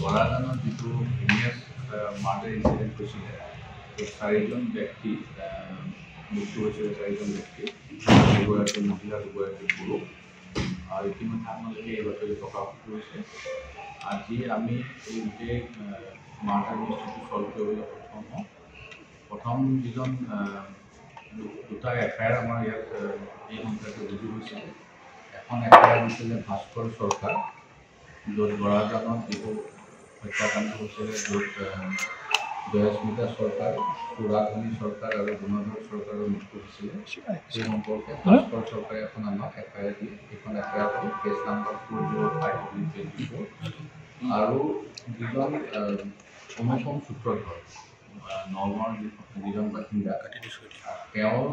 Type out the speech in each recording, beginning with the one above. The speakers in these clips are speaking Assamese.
বৰাজানৰ যিটো হিনিয়াছ মাৰ্ডাৰ ইনচিডেণ্ট হৈছিলে চাৰিজন ব্যক্তি মৃত্যু হৈছিলে, চাৰিজন ব্যক্তি, দুগৰাকী মহিলা, দুগৰাকী পুৰুষ। আৰু ইতিমধ্যে আপোনালোকে এই বাতৰি প্ৰকাশ কৰিছে। আজি আমি এই গোটেই মাৰ্ডাৰ কেছটো ছল্ভ কৰিবলৈ সক্ষম হওঁ। প্ৰথম যিজন দুটা এফআইআৰ আমাৰ ইয়াত এই সংখ্যাটো ৰুজু হৈছিলে। এখন এফআইআৰ দিছিলে ভাস্কৰ চৰকাৰ, য'ত বৰাজানত যিটো হত্যাকাণ্ড হৈছিলে, য'ত জয়স্মিতা চৰকাৰ, সুৰাধনী চৰকাৰ আৰু গুণধৰ চৰকাৰৰ মৃত্যু হৈছিলে। সেই সম্পৰ্কে ভাস্কৰ চৰকাৰে এখন আমাক এফআইআৰ দিয়ে। এইখন এফআইআৰ হ'ল কেছ নাম্বাৰ 405/24 আৰু যিজন অনুপম সূত্ৰধৰ নগাঁৱৰ যিজন বাসিন্দা, তেওঁৰ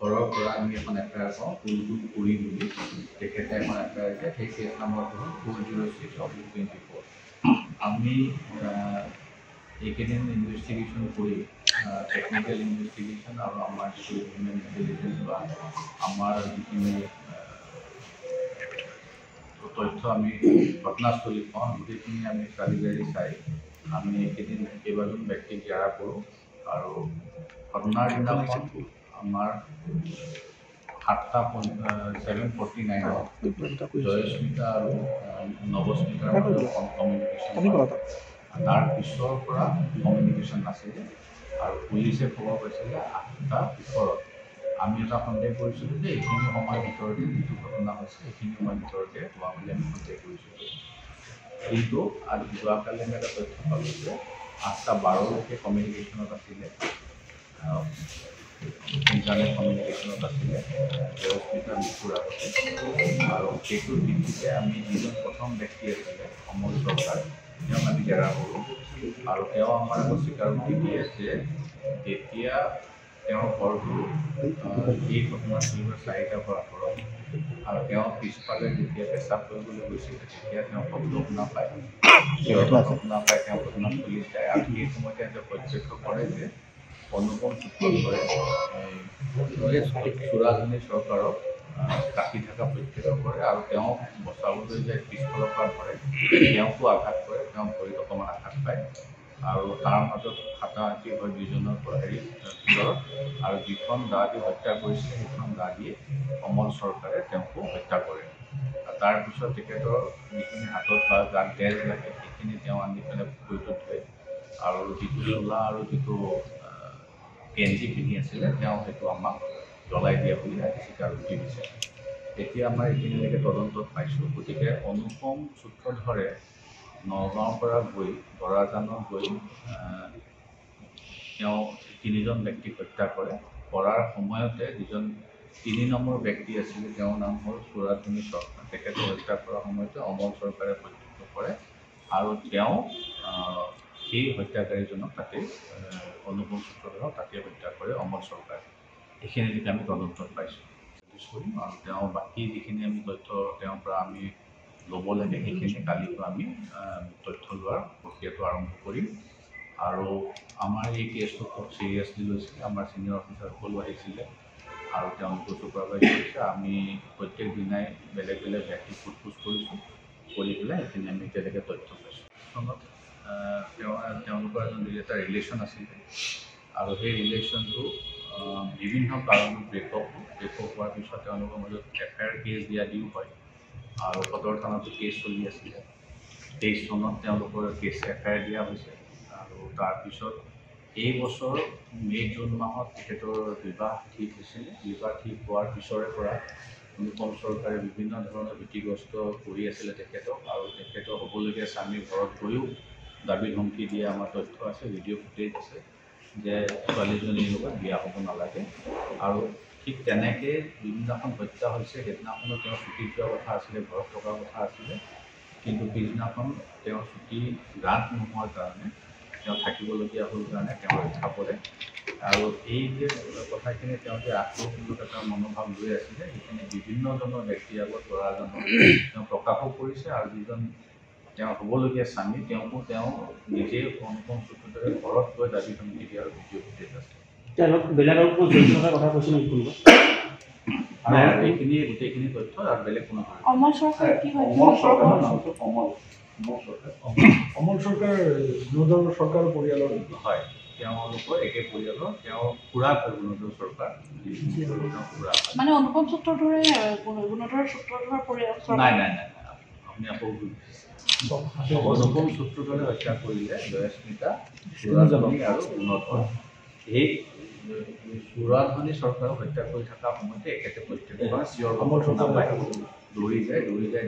ঘৰৰ পৰা আমি এখন এফআইআৰ পাওঁ, কুলকুল পুৰী বুলি তেখেতে এখন এফআইআৰ দিয়ে। সেই কেছ নাম্বাৰটো হ'ল 406/24। আমি এইকেইদিন ইনভেষ্টিগেশ্যন কৰি টেকনিকেল ইনভেষ্টিগেশ্যন আৰু আমাৰ যিটো হিউমেন ইণ্টেলিজেঞ্চ বা আমাৰ যিখিনি তথ্য আমি ঘটনাস্থলীত পাওঁ, গোটেইখিনি আমি চালি জাৰি চাই আমি এইকেইদিন কেইবাজন ব্যক্তিক জেৰা কৰোঁ। আৰু ঘটনাৰ দিনাখন আমাৰ 7:49 জয়স্মিতা আৰু নৱস্মিতাৰ মাজত কমিউনিকেশ্যন, তাৰ পিছৰ পৰা কমিউনিকেশ্যন নাছিলে। আৰু পুলিচে খবৰ পাইছিলে 8টাৰ পিছৰত। আমি এটা সন্দেহ কৰিছিলোঁ যে এইখিনি সময়ৰ ভিতৰতে যিটো ঘটনা হৈছে এইখিনি সময়ৰ ভিতৰতে হোৱা বুলি আমি সন্দেহ কৰিছিলোঁ। কিন্তু আজি যোৱাকালি আমি এটা তথ্য পালোঁ যে 8:12লৈকে কমিউনিকেশ্যনত আছিলে, ইণ্টাৰনেট কমিউনিকেশ্যনত আছিলে জয়স্মিতাৰ মৃত্যুৰ আগতে। আৰু সেইটোৰ ভিত্তিতে আমি যিজন প্ৰথম ব্যক্তি আছিলে অমল চৰকাৰ, তেওঁক আমি জেৰা কৰোঁ। আৰু তেওঁ আমাৰ আগত স্বীকাৰোক্তি দিয়ে যে যেতিয়া তেওঁৰ ঘৰটো এই ঘটনাস্থলীৰ 4টা পৰা ঘৰত, আৰু তেওঁ পিছফালে যেতিয়া পেচাব কৰিবলৈ গৈছিল তেতিয়া তেওঁ শব্দ শুনা পায়, চিঞৰ শুনা পায়, তেওঁ ঘটনাস্থলীত যায়। আৰু সেই সময়তে তেওঁ প্ৰত্যক্ষ কৰে যে অনুপম সূত্ৰধৰে সুৰাধনী চৰকাৰক কাটি থকা প্ৰত্যক্ষ কৰে আৰু তেওঁক বচাবলৈ যায় পিছফালৰ পৰা ধৰে, তেওঁকো আঘাত কৰে, তেওঁ ভৰিত অকণমান আঘাত পায়। আৰু তাৰ মাজত হাতাহাতি হয় দুইজনৰ ভিতৰত। আৰু যিখন দা দি হত্যা কৰিছিলে সেইখন দা দিয়ে অমল চৰকাৰে তেওঁকো হত্যা কৰে। তাৰপিছত তেখেতৰ যিখিনি হাতত বা গাত তেজ লাগে সেইখিনি তেওঁ আনি পেলাই পুখুৰীটোত থয়। আৰু যিটো চোলা আৰু যিটো গেঞ্জি পিন্ধি আছিলে তেওঁ সেইটো আমাক জ্বলাই দিয়া বুলি আজি স্বীকাৰোক্তি দিছে। এতিয়া আমাৰ এইখিনিলৈকে তদন্তত পাইছোঁ। গতিকে অনুপম সূত্ৰধৰে নগাঁৱৰ পৰা গৈ বৰাজানত গৈ তেওঁ 3জন ব্যক্তিক হত্যা কৰে। কৰাৰ সময়তে যিজন 3 নম্বৰ ব্যক্তি আছিলে তেওঁৰ নাম হ'ল সুৰাধনী চৰকাৰ, তেখেতক হত্যা কৰাৰ সময়তে অমল চৰকাৰে প্ৰত্যক্ষ কৰে আৰু তেওঁ সেই হত্যাকাৰীজনক তাতে অনুপম সূত্ৰধৰক তাতে হত্যা কৰে অমল চৰকাৰে। এইখিনিলৈকে আমি তদন্তত পাইছোঁ কৰিম। আৰু তেওঁ বাকী যিখিনি আমি তথ্য তেওঁৰ পৰা আমি ল'ব লাগে সেইখিনি কালিৰ পৰা আমি তথ্য লোৱাৰ প্ৰক্ৰিয়াটো আৰম্ভ কৰিম। আৰু আমাৰ এই কেছটো খুব চিৰিয়াছলি লৈছিলে, আমাৰ ছিনিয়ৰ অফিচাৰসকলো আহিছিলে আৰু তেওঁলোকে চুপাৰভাইজ কৰিছে। আমি প্ৰত্যেক দিনাই বেলেগ বেলেগ ব্যক্তিক সোধ কৰিছোঁ, কৰি পেলাই সেইখিনি আমি এতিয়ালৈকে তথ্য পাইছোঁ। তেওঁলোকৰ এটা ৰিলেশ্যন আছিলে আৰু সেই ৰিলেশ্যনটো বিভিন্ন কাৰণত ব্ৰেকআপ হোৱাৰ পিছত তেওঁলোকৰ মাজত এফআইআৰ কেছ দিও হয়। আৰু সদৰ থানাতো কেছ চলি আছিলে। 23 চনত তেওঁলোকৰ কেছ এফআইআৰ দিয়া হৈছে। আৰু তাৰপিছত এই বছৰ মে'-জুন মাহত তেখেতৰ বিবাহ ঠিক হৈছিলে। বিবাহ ঠিক হোৱাৰ পিছৰে পৰা অনুপম চৰকাৰে বিভিন্ন ধৰণৰ ভীতিগ্ৰস্ত কৰি আছিলে তেখেতক, আৰু তেখেতৰ হ'বলগীয়া স্বামীৰ ঘৰত গৈও দাবী ধমকি দিয়া আমাৰ তথ্য আছে, ভিডিঅ' ফুটেজ আছে যে ছোৱালীজনীৰ লগত বিয়া হ'ব নালাগে। আৰু ঠিক তেনেকৈ যিদিনাখন হত্যা হৈছে সেইদিনাখনো তেওঁ ছুটীত যোৱা কথা আছিলে, ঘৰত থকাৰ কথা আছিলে। কিন্তু পিছদিনাখন তেওঁৰ ছুটী গ্ৰাণ্ট নোহোৱাৰ কাৰণে তেওঁ থাকিবলগীয়া হ'ল কাৰণে তেওঁ ৰক্ষা পৰে। আৰু এই যে কথাখিনি তেওঁ যে আক্ৰোশমূলক এটা মনোভাৱ লৈ আছিলে সেইখিনি বিভিন্নজনৰ ব্যক্তিৰ আগত ল'ৰাজনক তেওঁ প্ৰকাশো কৰিছে। আৰু যিজন তেওঁ হ'বলগীয়া স্বামী তেওঁকো তেওঁ নিজে অনুপম সূত্ৰধৰে ঘৰত গৈ দাবী ধমকি দিয়াৰ ভিডিঅ' ফুটেজ আছে। এইখিনি গোটেইখিনি তথ্য আৰু বেলেগ কোনো অমল চৰকাৰ কি হয়? অমল অমল সৰকাৰ গুণধৰ সৰকাৰ পৰিয়ালৰ হয় তেওঁলোকৰ একে পৰিয়ালৰ তেওঁ খুৰা গুণধৰ চৰকাৰ খুৰা মানে অনুপম সূত্ৰধৰে গুণধৰ সূত্ৰধৰ পৰিয়াল নাই আপুনি আকৌ অনুপম সূত্ৰধৰে হত্যা কৰিলে জয়স্মিতা সুৰাধনী আৰু গুণধৰ এই সুৰাধনী চৰকাৰক হত্যা কৰি থকা সময়তে একেতে প্ৰত্যেকবাৰ চিঞৰ নাপায় দৌৰি যায়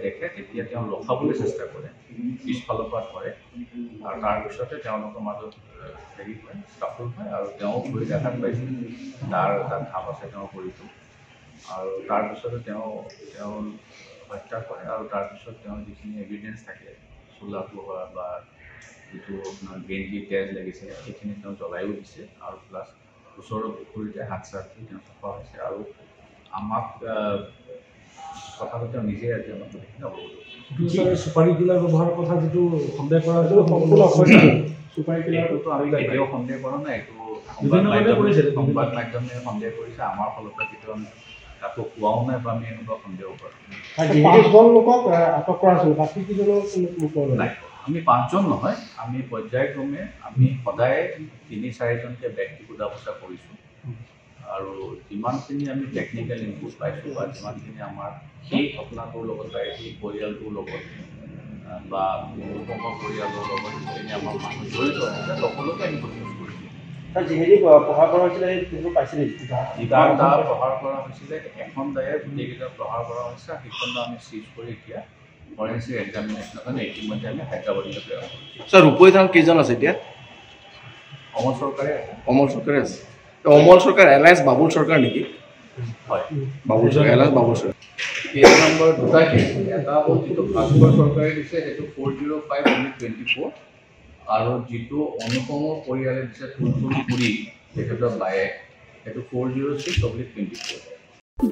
দেখে তেতিয়া তেওঁ ৰখাবলৈ চেষ্টা কৰে পিছফালৰ পৰা ধৰে আৰু তাৰপিছতে তেওঁলোকৰ মাজত হেৰি হয় স্কাফল হয় আৰু তেওঁ ভৰিত আঘাত পাইছিল তাৰ ঘাপ আছে তেওঁৰ ভৰিটো আৰু তাৰপিছতে তেওঁ হত্যা কৰে আৰু তাৰপিছত তেওঁৰ যিখিনি এভিডেঞ্চ থাকে চোলা পোহা বা যিটো আপোনাৰ গেঞ্জি তেজ লাগিছিলে সেইখিনি তেওঁ জ্বলাইও দিছে আৰু প্লাছ ওচৰৰ পুখুৰীতে হাত চাত দি তেওঁ চফা হৈছে আৰু আমাক কথাটো তেওঁ নিজে আজি আমাক গোটেইখিনি অৱগত চুপাৰী কিলাৰ ব্যৱহাৰৰ কথা যিটো সন্দেহ কৰা চুপাৰী এইটোতো আমি কেতিয়াও সন্দেহ কৰা নাই এইটো সংবাদ মাধ্যমে সন্দেহ কৰিছে আমাৰ ফালৰ পৰা কেতিয়াও কাকো কোৱাও নাই বা আমি এনেকুৱা সন্দেহ কৰা লোকক আটক কৰা হৈছিল বাকী কেইজনক নাই আমি 5 জন নহয় আমি পৰ্যায়ক্ৰমে আমি সদায় 3-4জনকৈ ব্যক্তি সোধা পোছা কৰিছোঁ আৰু যিমানখিনি আমি টেকনিকেল ইনপুট পাইছোঁ বা যিমানখিনি আমাৰ সেই ঘটনাটোৰ লগত বা সেই পৰিয়ালটোৰ লগত বা অনুপমৰ পৰিয়ালৰ লগত যিখিনি আমাৰ মানুহ জড়িত আছে সকলোকে আমি প্ৰস্তুত কৰিছোঁ যিহেতু প্ৰহাৰ কৰা হৈছিলে সেইটো পাইছিলে যিকেইটা প্ৰহাৰ কৰা হৈছিলে এখন দায়ে গোটেইকেইটা প্ৰহাৰ কৰা হৈছে সেইখন আমি চিজ কৰি এতিয়া ফৰেন্সিক এক্সামিনেশ্যনৰ কাৰণে ইতিমধ্যে আমি হায়দৰাবাদলৈ প্ৰেৰণ কৰিছোঁ স্যাৰ ৰূপৈ থান কেইজন আছে এতিয়া অমল চৰকাৰে আছে অমল চৰকাৰ এলায়েন্স বাবুল চৰকাৰ নেকি হয় বাবুল চৰকাৰ এলায়েন্স বাবুল চৰকাৰ কেছ নম্বৰ দুটা কেছ এটা হ'ল যিটো ভাস্কৰ চৰকাৰে দিছে সেইটো 405/24 আৰু যিটো অনুপমৰ পৰিয়ালে দিছে তুলতুল পুৰী তেখেতৰ বায়েক সেইটো 406/24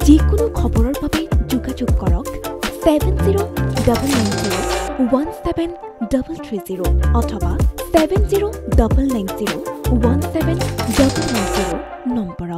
যিকোনো খবৰৰ বাবে যোগাযোগ কৰক 7099017330 অথবা 7099017390 নম্বৰত।